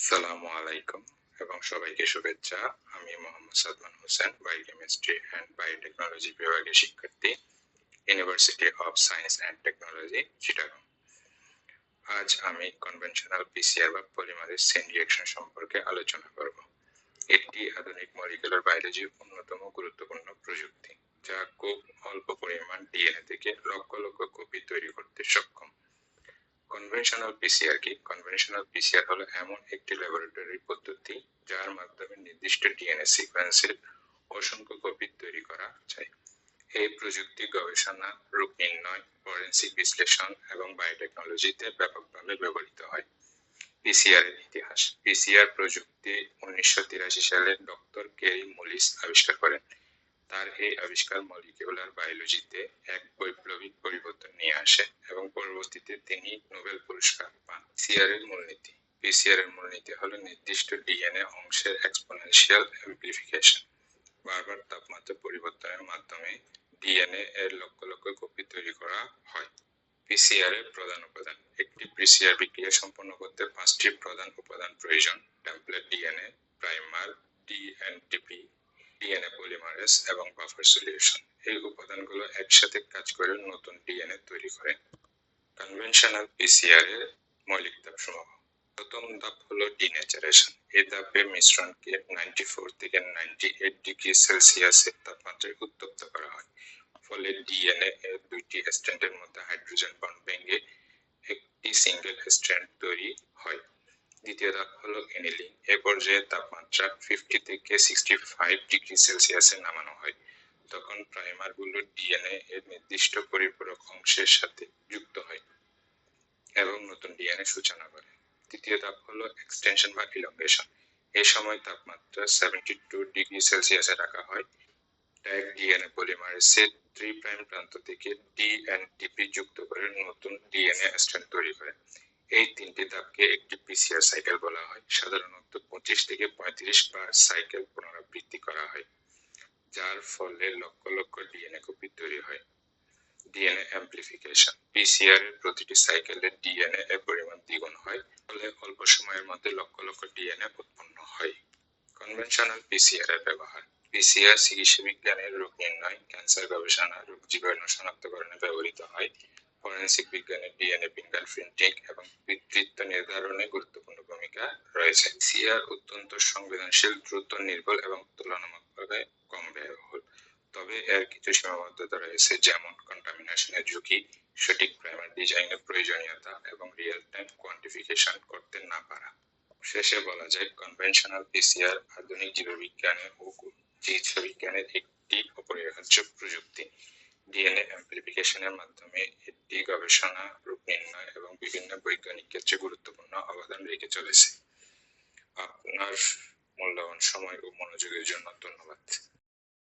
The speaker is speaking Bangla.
সালামু আলাইকুম এবং সবাইকে শুভেচ্ছা। আমি Mohammad Sadman Hossain, biochemistry and biotechnology বিভাগের শিক্ষার্থী, university of science and technology, Chittagong. আজ আমি কনভেনশনাল পিসিআর বা পলিমারেজ চেইন রিঅ্যাকশন সম্পর্কে আলোচনা করব। এটি আধুনিক মলিকুলার বায়োলজির অন্যতম গুরুত্বপূর্ণ প্রযুক্তি, যা খুব অল্প পরিমাণ ডিএনএ থেকে লক্ষ লক্ষ কপি তৈরি করতে সক্ষম। কনভেনশনাল পিসিআর কি? কনভেনশনাল পিসিআর হলো এমন একটি ল্যাবরেটরি পদ্ধতি যার মাধ্যমে নির্দিষ্ট ডিএনএ সিকোয়েন্সের অসংখ্য কপি তৈরি করা যায়। এই প্রযুক্তি গবেষণা, রোগ নির্ণয়, ফরেনসিক বিশ্লেষণ এবং বায়োটেকনোলজিতে ব্যাপকভাবে ব্যবহৃত হয়। পিসিআর এর ইতিহাস। পিসিআর প্রযুক্তি 1983 সালে ডক্টর কেরি মুলিস আবিষ্কার করেন। তার এই আবিষ্কার মলিকিউলার বায়োলজিতে এক বৈপ্লবিক পরিবর্তন নিয়ে আসে এবং পরবর্তীতে তিনি নোবেল পুরস্কার পান। পিসিআর এর মূলনীতি। পিসিআর এর মূলনীতি হলো নির্দিষ্ট ডিএনএ অংশের এক্সপোনেনশিয়াল অ্যামপ্লিফিকেশন। বারবার তাপমাত্রা পরিবর্তনের মাধ্যমে ডিএনএ এর লক্ষ লক্ষ কপি তৈরি করা হয়। পিসিআর এর প্রধান উপাদান। একটি পিসিআর বিক্রিয়া সম্পন্ন করতে 5টি প্রধান উপাদান প্রয়োজন: template DNA, primer, dNTP, DNA polymerase এবং বাফার সলিউশন। এই উপাদানগুলো একসাথে কাজ করে নতুন ডিএনএ তৈরি করে। কনভেনশনাল পিসিআর এর মৌলিক ধাপসমূহ। প্রথম ধাপ হলো ডিনেচারেশন। এই ধাপে মিশ্রণকে 94 থেকে 98 ডিগ্রি সেলসিয়াসের তাপমাত্রায় উত্তপ্ত করা হয়। ফলে ডিএনএ এর দুইটি স্ট্র্যান্ডের মধ্যে হাইড্রোজেন বন্ড ভেঙে একটি সিঙ্গেল স্ট্র্যান্ড তৈরি হয়। দ্বিতীয় ধাপ হলো এনিলিং। এ পর্যায়ে তাপমাত্রা 50 থেকে 65 ডিগ্রি সেলসিয়াসে নামানো হয়। তখন প্রাইমারগুলো ডিএনএ এর নির্দিষ্ট পরিপূরক অংশের সাথে যুক্ত হয় এবং নতুন ডিএনএ সূচনা করে। তৃতীয় ধাপ হলো এক্সটেনশন বা ইলংগেশন। এই সময় তাপমাত্রা 72 ডিগ্রি সেলসিয়াসে রাখা হয়। ট্যাগ ডিএনএ পলিমারেজের 3 প্রাইম প্রান্ত থেকে ডিএনটিপি যুক্ত করে নতুন ডিএনএ স্ট্র্যান্ড তৈরি করে। এই তিনটি ধাপকে একটি পিসিআর সাইকেল বলা হয়। সাধারণত 25 থেকে 35 বার সাইকেল পুনরাবৃত্তি করা হয়, যার ফলে লক্ষ লক্ষ ডিএনএ কপি তৈরি হয়। DNA amplification. পিসিআর এর প্রতিটি সাইকেলে ডিএনএ এর পরিমাণ দ্বিগুণ হয়, ফলে অল্প সময়ের মধ্যে লক্ষ লক্ষ ডিএনএ উৎপন্ন হয়। কনভেনশনাল পিসিআর এর ব্যবহার। পিসিআর চিকিৎসা বিজ্ঞানের রোগ নির্ণয়, ক্যান্সার গবেষণা, রোগ জীবাণু শনাক্তকরণে ব্যবহৃত হয়। ফরেনসিক বিজ্ঞানের ডিএনএ ফিঙ্গারপ্রিন্টিং এবং পিতৃত্ব নির্ধারণে গুরুত্বপূর্ণ ভূমিকা রয়েছে। পিসিআর অত্যন্ত সংবেদনশীল, দ্রুত, নির্ভুল এবং তুলনামূলকভাবে কম ব্যয়বহুল। তবে এর কিছু সীমাবদ্ধতা রয়েছে, যেমন কন্টামিনেশনের ঝুঁকি, সঠিক প্রাইমার ডিজাইনের প্রয়োজনীয়তা এবং রিয়েল টাইম কোয়ান্টিফিকেশন করতে না পারা। শেষে বলা যায়, কনভেনশনাল পিসিআর আধুনিক জীববিজ্ঞানের ও চিকিৎসা বিজ্ঞানের একটি অপরিহার্য প্রযুক্তি। ডিএনএ অ্যামপ্লিফিকেশনের মাধ্যমে এটি গবেষণা, রোগ নির্ণয় এবং বিভিন্ন বৈজ্ঞানিক ক্ষেত্রে গুরুত্বপূর্ণ অবদান রেখে চলেছে। আপনার মূল্যবান সময় ও মনোযোগের জন্য ধন্যবাদ।